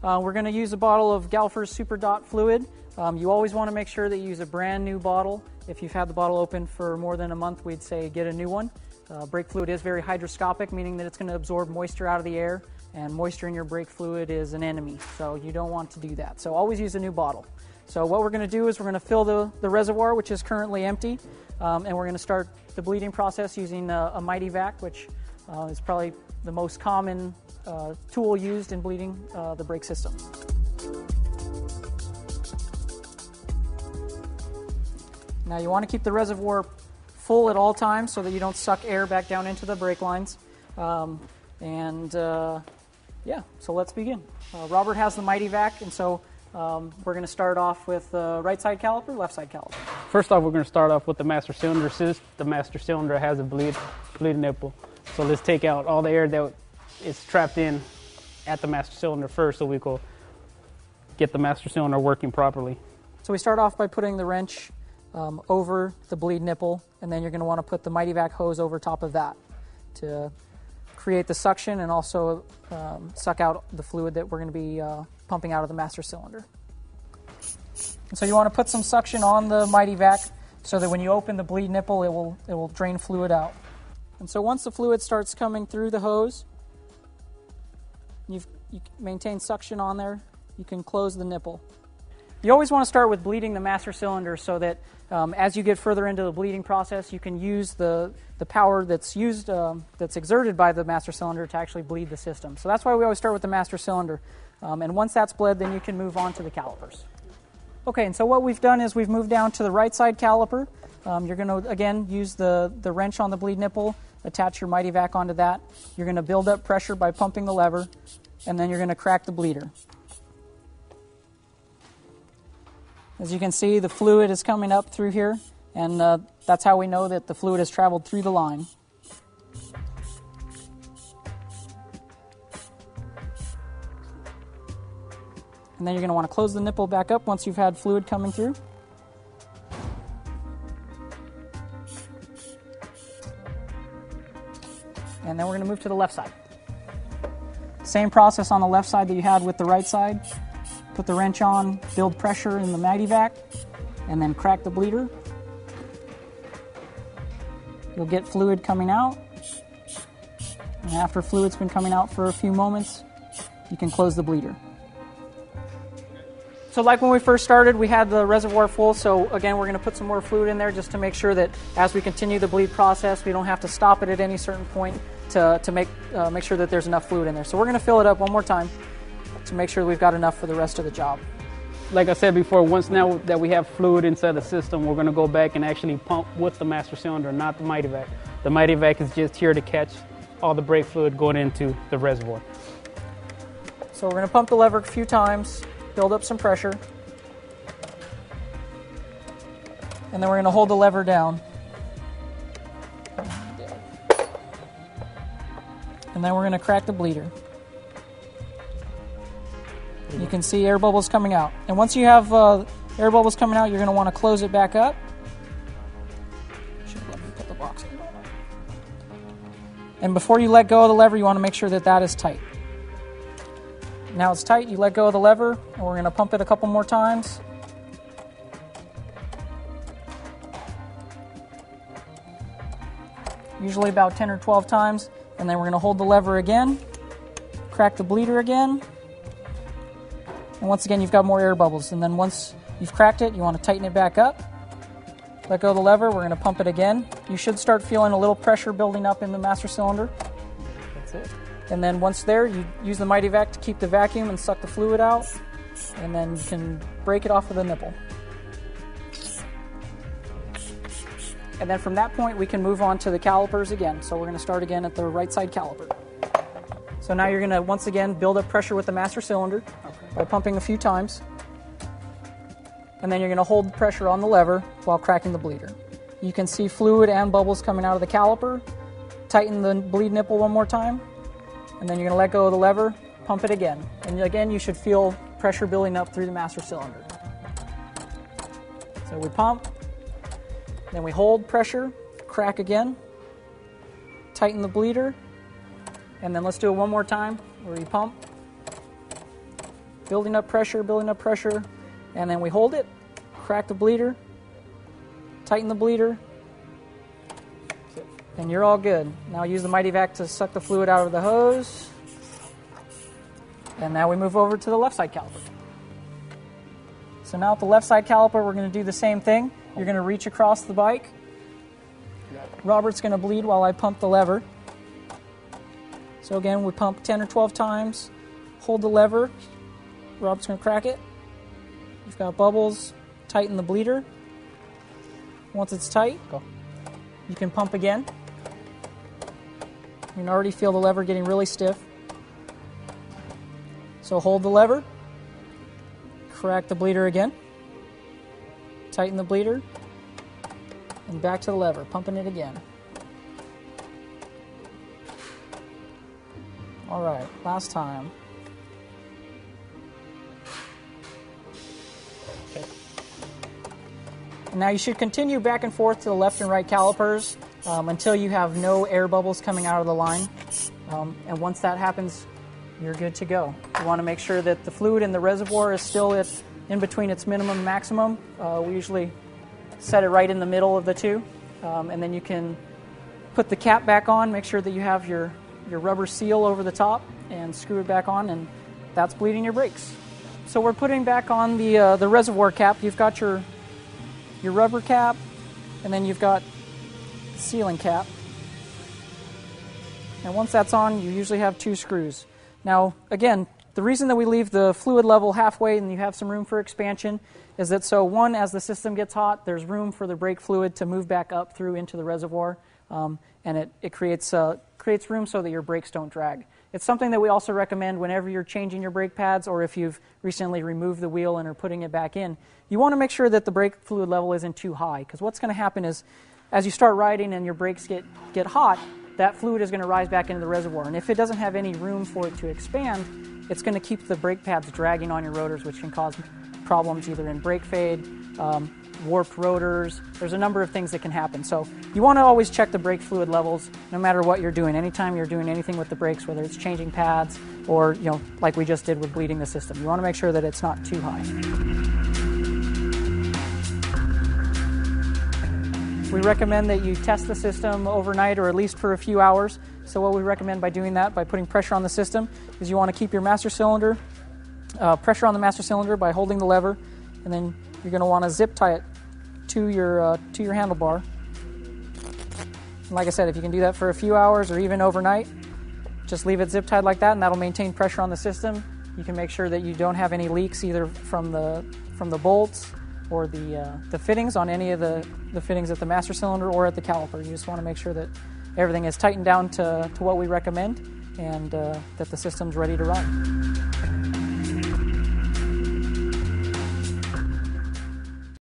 We're going to use a bottle of Galfer's Super Dot fluid. You always want to make sure that you use a brand new bottle. If you've had the bottle open for more than a month, we'd say get a new one. Brake fluid is very hygroscopic, meaning that it's going to absorb moisture out of the air, and moisture in your brake fluid is an enemy, so you don't want to do that. So always use a new bottle. So what we're going to do is we're going to fill the reservoir, which is currently empty, and we're going to start the bleeding process using a Mighty Vac, which is probably the most common tool used in bleeding the brake system. Now you want to keep the reservoir full at all times so that you don't suck air back down into the brake lines. Yeah, so let's begin. Robert has the Mighty Vac, and so we're going to start off with right side caliper, left side caliper. First off, we're going to start off with the master cylinder. Since the master cylinder has a bleed nipple, so let's take out all the air that is trapped in at the master cylinder first, so we can get the master cylinder working properly. So we start off by putting the wrench over the bleed nipple, and then you're going to want to put the Mighty Vac hose over top of that to create the suction and also suck out the fluid that we're going to be pumping out of the master cylinder. And so you want to put some suction on the Mighty Vac so that when you open the bleed nipple, it will drain fluid out. And so once the fluid starts coming through the hose, you maintain suction on there, you can close the nipple. You always want to start with bleeding the master cylinder so that as you get further into the bleeding process, you can use the power that's exerted by the master cylinder to actually bleed the system. So that's why we always start with the master cylinder. And once that's bled, then you can move on to the calipers. Okay, and so what we've done is we've moved down to the right side caliper. You're going to, again, use the wrench on the bleed nipple, attach your Mighty Vac onto that. You're going to build up pressure by pumping the lever, and then you're going to crack the bleeder. As you can see, the fluid is coming up through here, and that's how we know that the fluid has traveled through the line. And then you're going to want to close the nipple back up once you've had fluid coming through. And then we're going to move to the left side. Same process on the left side that you had with the right side. Put the wrench on, build pressure in the Mighty Vac, and then crack the bleeder. You'll get fluid coming out. And after fluid's been coming out for a few moments, you can close the bleeder. So like when we first started, we had the reservoir full, so again we're going to put some more fluid in there just to make sure that as we continue the bleed process, we don't have to stop it at any certain point to make sure that there's enough fluid in there. So we're going to fill it up one more time to make sure we've got enough for the rest of the job. Like I said before, once now that we have fluid inside the system, we're going to go back and actually pump with the master cylinder, not the Mighty Vac. The Mighty Vac is just here to catch all the brake fluid going into the reservoir. So we're going to pump the lever a few times, build up some pressure, and then we're going to hold the lever down. And then we're going to crack the bleeder. You can see air bubbles coming out. And once you have air bubbles coming out, you're going to want to close it back up. Should let me put the box in. And before you let go of the lever, you want to make sure that that is tight. Now it's tight, you let go of the lever, and we're going to pump it a couple more times. Usually about 10 or 12 times. And then we're going to hold the lever again, crack the bleeder again. And once again, you've got more air bubbles. And then once you've cracked it, you want to tighten it back up. Let go of the lever. We're going to pump it again. You should start feeling a little pressure building up in the master cylinder. That's it. And then once there, you use the Mighty Vac to keep the vacuum and suck the fluid out. And then you can break it off of the nipple. And then from that point, we can move on to the calipers again. So we're going to start again at the right side caliper. So now you're going to, once again, build up pressure with the master cylinder by pumping a few times. And then you're going to hold pressure on the lever while cracking the bleeder. You can see fluid and bubbles coming out of the caliper. Tighten the bleed nipple one more time. And then you're going to let go of the lever, pump it again. And again, you should feel pressure building up through the master cylinder. So we pump. Then we hold pressure, crack again, tighten the bleeder, and then let's do it one more time where you pump, building up pressure, and then we hold it, crack the bleeder, tighten the bleeder, and you're all good. Now use the Mighty Vac to suck the fluid out of the hose. And now we move over to the left side caliper. So now with the left side caliper, we're going to do the same thing. You're going to reach across the bike. Robert's going to bleed while I pump the lever. So again, we pump 10 or 12 times, hold the lever. Robert's going to crack it. You've got bubbles, tighten the bleeder. Once it's tight, you can pump again. You can already feel the lever getting really stiff. So hold the lever, crack the bleeder again, tighten the bleeder, and back to the lever, pumping it again. All right, last time. Okay. And now you should continue back and forth to the left and right calipers until you have no air bubbles coming out of the line. And once that happens, you're good to go. You want to make sure that the fluid in the reservoir is still in between its minimum and maximum. We usually set it right in the middle of the two. And then you can put the cap back on, make sure that you have your rubber seal over the top, and screw it back on, and that's bleeding your brakes. So we're putting back on the reservoir cap. You've got your rubber cap, and then you've got the sealing cap. And once that's on, you usually have 2 screws. Now, again, the reason that we leave the fluid level halfway and you have some room for expansion is that so, one, as the system gets hot, there's room for the brake fluid to move back up through into the reservoir, and it creates room so that your brakes don't drag. It's something that we also recommend whenever you're changing your brake pads or if you've recently removed the wheel and are putting it back in. You want to make sure that the brake fluid level isn't too high, because what's going to happen is as you start riding and your brakes get hot, that fluid is going to rise back into the reservoir. And if it doesn't have any room for it to expand, it's going to keep the brake pads dragging on your rotors, which can cause problems either in brake fade, warped rotors. There's a number of things that can happen. So you want to always check the brake fluid levels no matter what you're doing. Anytime you're doing anything with the brakes, whether it's changing pads or, like we just did with bleeding the system, you want to make sure that it's not too high. We recommend that you test the system overnight or at least for a few hours. So what we recommend by doing that, by putting pressure on the system, is you want to keep your master cylinder, pressure on the master cylinder by holding the lever, and then you're going to want to zip tie it to your handlebar. And like I said, if you can do that for a few hours or even overnight, just leave it zip tied like that, and that'll maintain pressure on the system. You can make sure that you don't have any leaks either from the bolts or the fittings on any of the fittings at the master cylinder or at the caliper. You just want to make sure that everything is tightened down to what we recommend and that the system's ready to run.